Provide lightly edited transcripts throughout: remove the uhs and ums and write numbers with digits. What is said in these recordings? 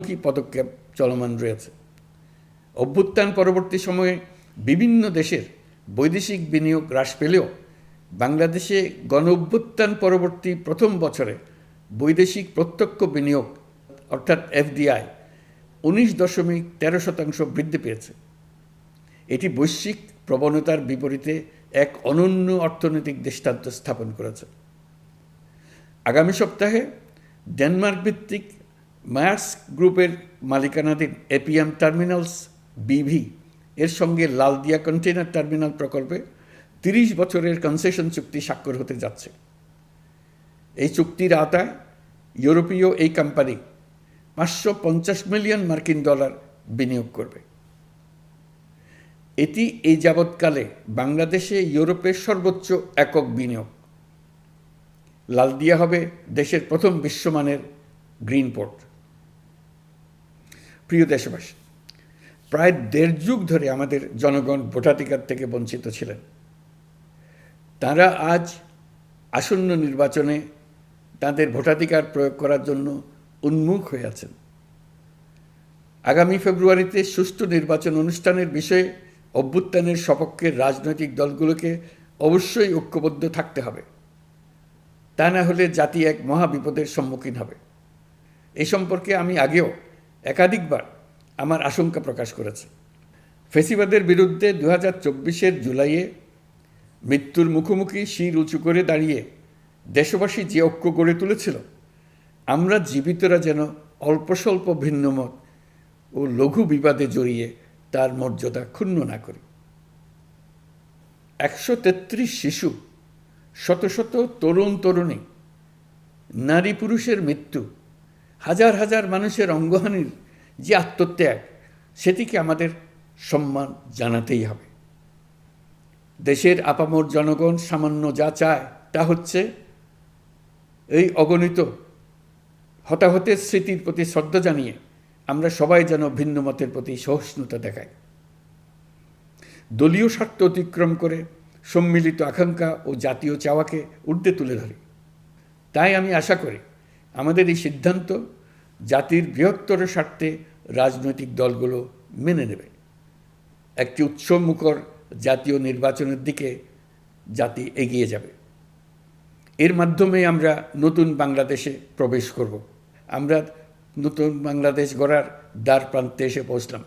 কি পদক্ষেপ চলমান রয়েছে। অভ্যুত্থান পরবর্তী সময়ে বিভিন্ন দেশের বৈদেশিক বিনিয়োগ হ্রাস পেলেও বাংলাদেশে গণ-অভ্যুত্থান পরবর্তী প্রথম বছরে বৈদেশিক প্রত্যক্ষ বিনিয়োগ অর্থাৎ এফডিআই 19.13% বৃদ্ধি পেয়েছে। এটি বৈশ্বিক প্রবণতার বিপরীতে এক অনন্য অর্থনৈতিক দৃষ্টান্ত স্থাপন করেছে। আগামী সপ্তাহে ডেনমার্ক ভিত্তিক মায়ার্স গ্রুপের মালিকানাধীন এপিএম টার্মিনালস বিভি এর সঙ্গে লালদিয়া কন্টেইনার টার্মিনাল প্রকল্পে 30 বছরের কনসেশন চুক্তি স্বাক্ষর হতে যাচ্ছে। এই চুক্তির আওতায় ইউরোপীয় এই কোম্পানি $550 মিলিয়ন বিনিয়োগ করবে। এটি এই যাবৎকালে বাংলাদেশে ইউরোপের সর্বোচ্চ একক বিনিয়োগ। লালদিয়া হবে দেশের প্রথম বিশ্বমানের গ্রিন পোর্ট। প্রিয় দেশবাসী, প্রায় 1.5 যুগ ধরে আমাদের জনগণ ভোটাধিকার থেকে বঞ্চিত ছিলেন। তারা আজ আসন্ন নির্বাচনে তাদের ভোটাধিকার প্রয়োগ করার জন্য উন্মুখ হয়ে আছেন। আগামী ফেব্রুয়ারিতে সুষ্ঠু নির্বাচন অনুষ্ঠানের বিষয়ে অভ্যুত্থানের সপক্ষের রাজনৈতিক দলগুলোকে অবশ্যই ঐক্যবদ্ধ থাকতে হবে। তা না হলে জাতি এক মহাবিপদের সম্মুখীন হবে। এই সম্পর্কে আমি আগেও একাধিকবার আমার আশঙ্কা প্রকাশ করেছি। ফ্যাসিবাদের বিরুদ্ধে 2024-এর জুলাইয়ে মৃত্যুর মুখোমুখি শির উঁচু করে দাঁড়িয়ে দেশবাসী যে ঐক্য গড়ে তুলেছিল, আমরা জীবিতরা যেন অল্প স্বল্প ভিন্নমত ও লঘু বিবাদে জড়িয়ে তার মর্যাদা ক্ষুণ্ণ না করি। 133 শিশু, শত শত তরুণ তরুণী, নারী পুরুষের মৃত্যু, হাজার হাজার মানুষের অঙ্গহানির যে আত্মত্যাগ, সেটিকে আমাদের সম্মান জানাতেই হবে। দেশের আপামর জনগণ সামান্য যা চায় তা হচ্ছে এই অগণিত হতাহতের স্মৃতির প্রতি শ্রদ্ধা জানিয়ে আমরা সবাই যেন ভিন্ন মতের প্রতি সহিষ্ণুতা দেখাই। দলীয় স্বার্থ অতিক্রম করে সম্মিলিত আকাঙ্ক্ষা ও জাতীয় চাওয়াকে ঊর্ধ্বে তুলে ধরি। তাই আমি আশা করি আমাদের এই সিদ্ধান্ত জাতির বৃহত্তর স্বার্থে রাজনৈতিক দলগুলো মেনে নেবে। একটি উৎসবমুখর জাতীয় নির্বাচনের দিকে জাতি এগিয়ে যাবে। এর মাধ্যমে আমরা নতুন বাংলাদেশে প্রবেশ করব। আমরা নতুন বাংলাদেশ গড়ার দ্বার প্রান্তে এসে পৌঁছলাম।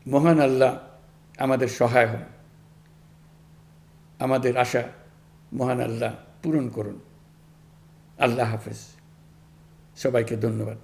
মহান আল্লাহ আমাদের সহায় হন। আমাদের আশা মহান আল্লাহ পূরণ করুন। আল্লাহ হাফেজ। সবাইকে ধন্যবাদ।